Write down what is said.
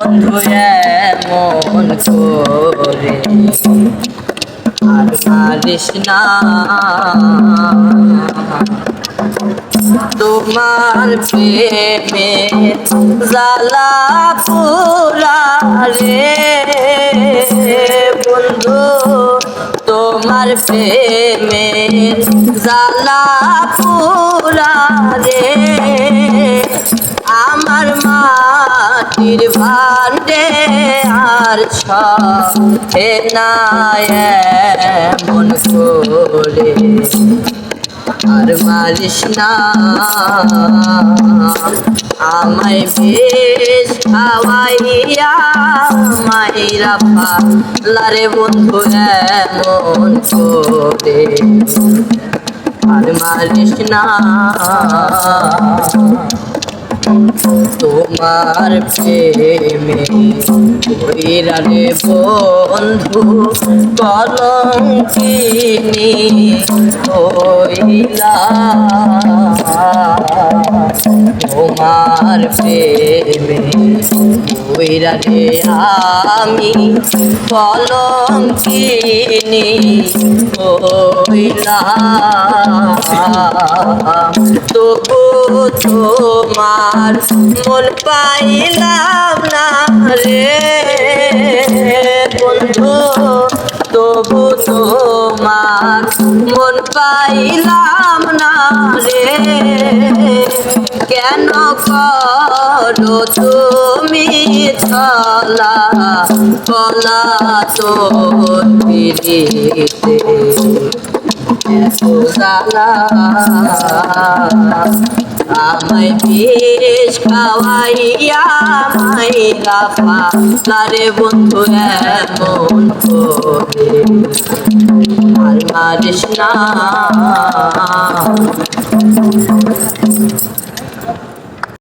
বন্ধু এমন করে আর মারিস না, তোমার প্রেমে জ্বালা পুরা রে বন্ধু, তোমার প্রেমে জ্বালা পুরা রে। আমার মাটির ভান্ডে আর সহে না এমন করে আর মারিস না, আমায় বেশ খাওয়াইয়া মাইরা পালারে বন্ধু এমন করে আর মারিস না। তোমার প্রেমে কইরা রে বন্ধু কলঙ্কিনী হইলা, তোমার প্রেমে কইরা রে আমি কলঙ্কিনী হইলাম। তবু তোমার মন পাইলাম না রে বন্ধু, তবু তোমার মন পাইলাম না রে। কেন করো তুমি ছলা কলা তোর পিরিতে আমায় বেশ খাওয়াইয়া মাইরা পালারে বন্ধু এমন করে আর মারিস না।